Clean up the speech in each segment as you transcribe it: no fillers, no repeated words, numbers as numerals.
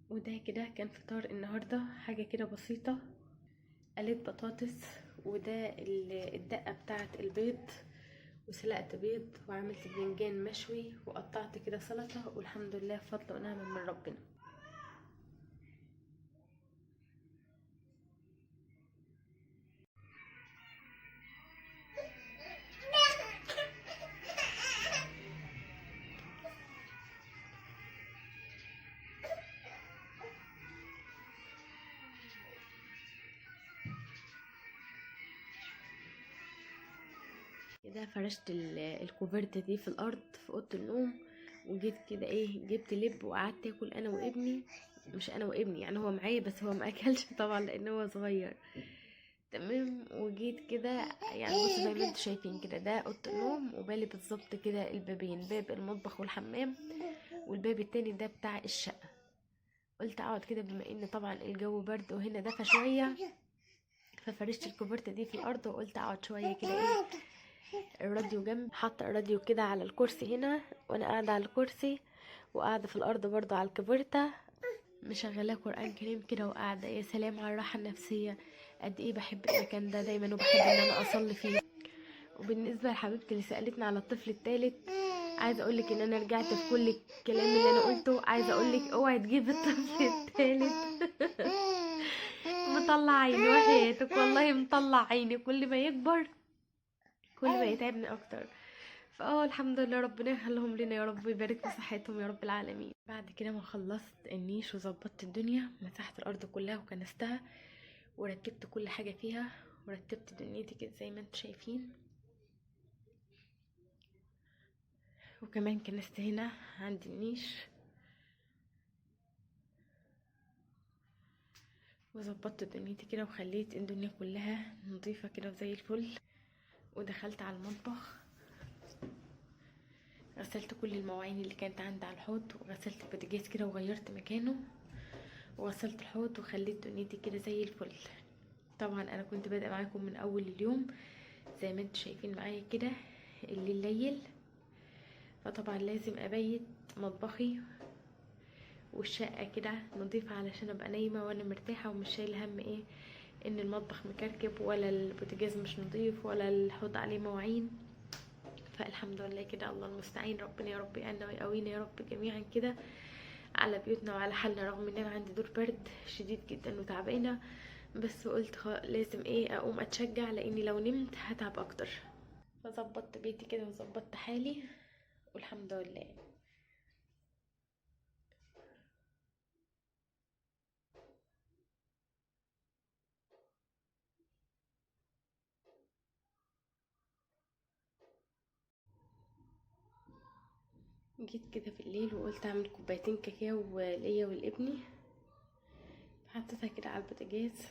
وده كده كان فطار النهاردة، حاجة كده بسيطة. قليت بطاطس، وده الدقة بتاعة البيض، وسلقت بيض، وعملت باذنجان مشوي، وقطعت كده سلطة، والحمد لله فضل ونعمة من ربنا. كده فرشت الكوفرتة دي في الارض في اوضه النوم، وجيت كده جبت لب وقعدت اكل انا وابني. مش انا وابني يعني، هو معايا بس هو ما اكلش طبعا لان هو صغير. تمام. وجيت كده يعني بصوا زي ما انتوا شايفين كده، ده اوضه النوم، وبالي بالظبط كده البابين، باب المطبخ والحمام، والباب التاني ده بتاع الشقه. قلت اقعد كده بما ان طبعا الجو برد وهنا دفى شويه، ففرشت الكوفرتة دي في الارض، وقلت اقعد شويه كده الراديو جنب، حاطه الراديو كده على الكرسي هنا، وانا قاعده على الكرسي، وقاعده في الارض برضو على الكوفرتة، مشغله قران كريم كده، وقاعده يا سلام على الراحه النفسيه. قد ايه بحب المكان ده دايما، وبحب ان انا اصلي فيه. وبالنسبه لحبيبتي اللي سالتني على الطفل الثالث، عايزه اقولك ان انا رجعت في كل الكلام اللي انا قلته. عايزه اقولك اوعي تجيب الطفل الثالث. مطلع عيني وحياتك، والله مطلع عيني، كل ما يكبر كل ما يتعبني اكتر. الحمد لله، ربنا يخليهم لنا يا رب، ويبارك في صحتهم يا رب العالمين. بعد كده ما خلصت النيش وظبطت الدنيا، مسحت الارض كلها وكنستها، ورتبت كل حاجه فيها، ورتبت دنيتي كده زي ما انتم شايفين. وكمان كنست هنا عند النيش، وظبطت دنيتي كده، وخليت الدنيا كلها نظيفه كده وزي الفل. ودخلت على المطبخ، غسلت كل المواعين اللي كانت عندي على الحوض، وغسلت البوتاجاز كده وغيرت مكانه، وغسلت الحوض، وخليت دنيتي كده زي الفل. طبعا انا كنت بادئه معاكم من اول اليوم زي ما انتم شايفين معايا كده الليل ليل، فطبعا لازم ابيت مطبخي والشقه كده نظيفه علشان ابقى نايمه وانا مرتاحه، ومش شايله هم ان المطبخ مكركب، ولا البوتاجاز مش نظيف، ولا الحوض عليه مواعين. فالحمد لله كده، الله المستعان، ربنا يا رب يعيننا ويقوينا يا رب جميعا كده على بيوتنا وعلى حالنا، رغم ان انا عندي دور برد شديد جدا وتعبانه. بس قلت لازم اقوم اتشجع، لاني لو نمت هتعب اكتر. فظبطت بيتي كده وظبطت حالي، والحمد لله. جيت كده في الليل وقلت اعمل كوبايتين كاكاو ليا ولابني، حطيتها كده على البوتاجاز،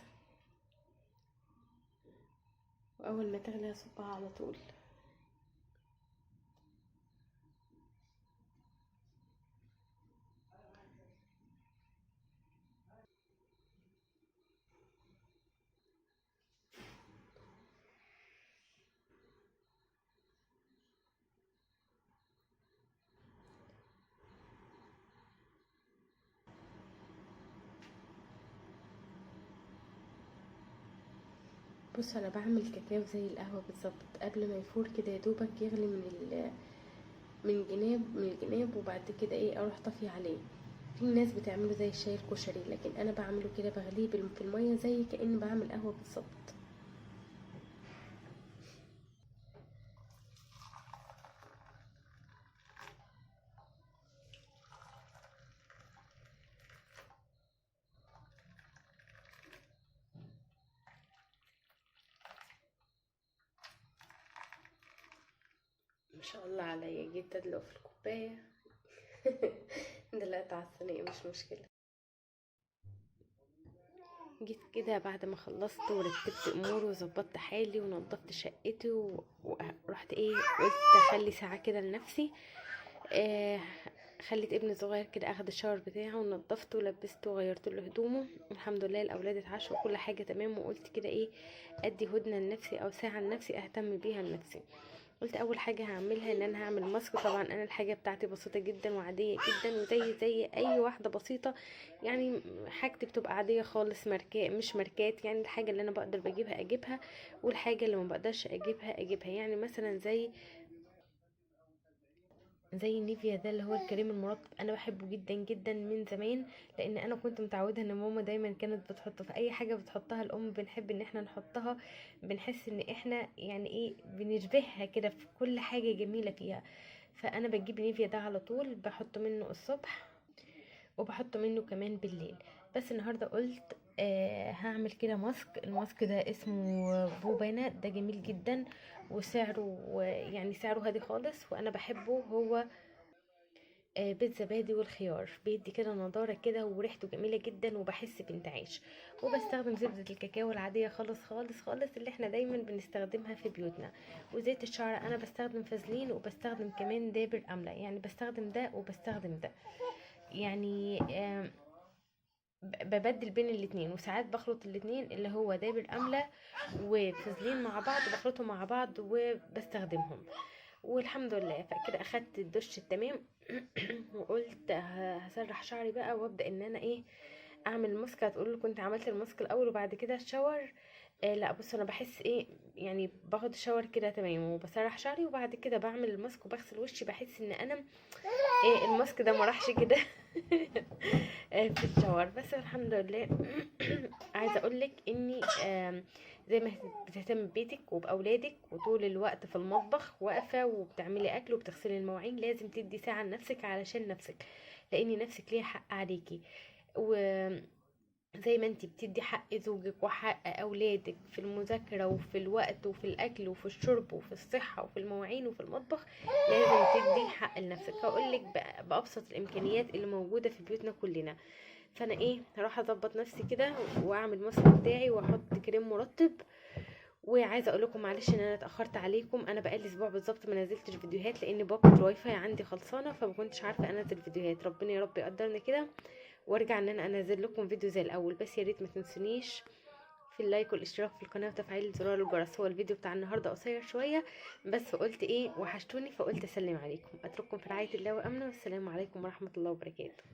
واول ما تغلي اصبها على طول. بص، انا بعمل كاكاو زي القهوه بالظبط، قبل ما يفور كده يا دوبك يغلي من الجناب، وبعد كده اروح طافيه عليه. في ناس بتعمله زي الشاي الكشري، لكن انا بعمله كده بغليه في الميه زي كأني بعمل قهوه بالظبط. ما شاء الله عليا، جيت ادلق في الكوبايه. دلقت على الصينيه، مش مشكله. جيت كده بعد ما خلصت ورتبت اموري وظبطت حالي ونظفت شقتي ورحت قلت اخلي ساعه كده لنفسي. آه خليت ابني صغير كده اخد الشاور بتاعه، ونضفته ولبسته وغيرت له هدومه. الحمد لله الاولاد اتعشوا وكل حاجه تمام، وقلت كده ادي هدنه لنفسي او ساعه لنفسي اهتم بيها لنفسي. قلت اول حاجه هعملها ان انا هعمل ماسك. طبعا انا الحاجه بتاعتي بسيطه جدا وعاديه جدا، وزي اي واحده بسيطه يعني. حاجتي بتبقى عاديه خالص، مش ماركات يعني. الحاجه اللي انا بقدر بجيبها اجيبها، والحاجه اللي ما بقدرش اجيبها يعني مثلا زي نيفيا ده اللي هو الكريم المرطب. انا بحبه جدا جدا من زمان، لان انا كنت متعوده ان ماما دايما كانت بتحطه في اي حاجه بتحطها الام، بنحب ان احنا نحطها. بنحس ان احنا يعني ايه، بنشبهها كده في كل حاجه جميله فيها. فانا بجيب نيفيا ده على طول، بحط منه الصبح وبحط منه كمان بالليل. بس النهارده قلت هعمل كده ماسك. الماسك ده اسمه بوبانا، ده جميل جدا وسعره يعني سعره هادي خالص، وانا بحبه. هو بالزبادي والخيار، بيدي كده نضارة كده وريحته جميلة جدا وبحس بانتعاش. وبستخدم زبدة الكاكاو العادية خالص خالص خالص اللي احنا دايما بنستخدمها في بيوتنا. وزيت الشعر انا بستخدم فازلين، وبستخدم كمان دابر املة، يعني بستخدم ده وبستخدم ده يعني. ببدل بين الاتنين، وساعات بخلط الاتنين اللي هو دابر املة وفازلين مع بعض، بخلطهم مع بعض وبستخدمهم. والحمد لله فكده اخدت الدش التمام. وقلت هسرح شعري بقى وابدا ان انا ايه، اعمل الماسك. هتقول كنت عملت الماسك الاول وبعد كده الشاور. لا بص، انا بحس ايه يعني، باخد شاور كده تمام وبسرح شعري وبعد كده بعمل الماسك وبغسل وشي. بحس ان انا ايه، الماسك ده ما راحش كده في الشاور. بس الحمد لله. عايزه اقولك اني زي ما بتهتم ببيتك وباولادك وطول الوقت في المطبخ واقفه وبتعملي اكل وبتغسلي المواعين، لازم تدي ساعه لنفسك علشان نفسك، لان نفسك ليها حق عليكي. زي ما انتي بتدي حق زوجك وحق اولادك في المذاكرة وفي الوقت وفي الاكل وفي الشرب وفي الصحة وفي المواعين وفي المطبخ، لازم تدي حق لنفسك. هقولك بابسط الامكانيات اللي موجودة في بيوتنا كلنا. فانا ايه، هروح اظبط نفسي كده واعمل ماسك بتاعي واحط كريم مرطب. وعايزه اقول لكم معلش ان انا اتاخرت عليكم. انا بقالي اسبوع بالظبط ما نزلتش فيديوهات، لان باقه الواي فاي عندي خلصانه، فما كنتش عارفه انزل فيديوهات. ربنا يا رب يقدرني كده وارجع ان انا انزل لكم فيديو زي الاول. بس يا ريت ما تنسونيش في اللايك والاشتراك في القناه وتفعيل زرار الجرس. هو الفيديو بتاع النهارده قصير شويه، بس قلت ايه، وحشتوني فقلت اسلم عليكم. اترككم في رعايه الله وامنه، والسلام عليكم ورحمه الله وبركاته.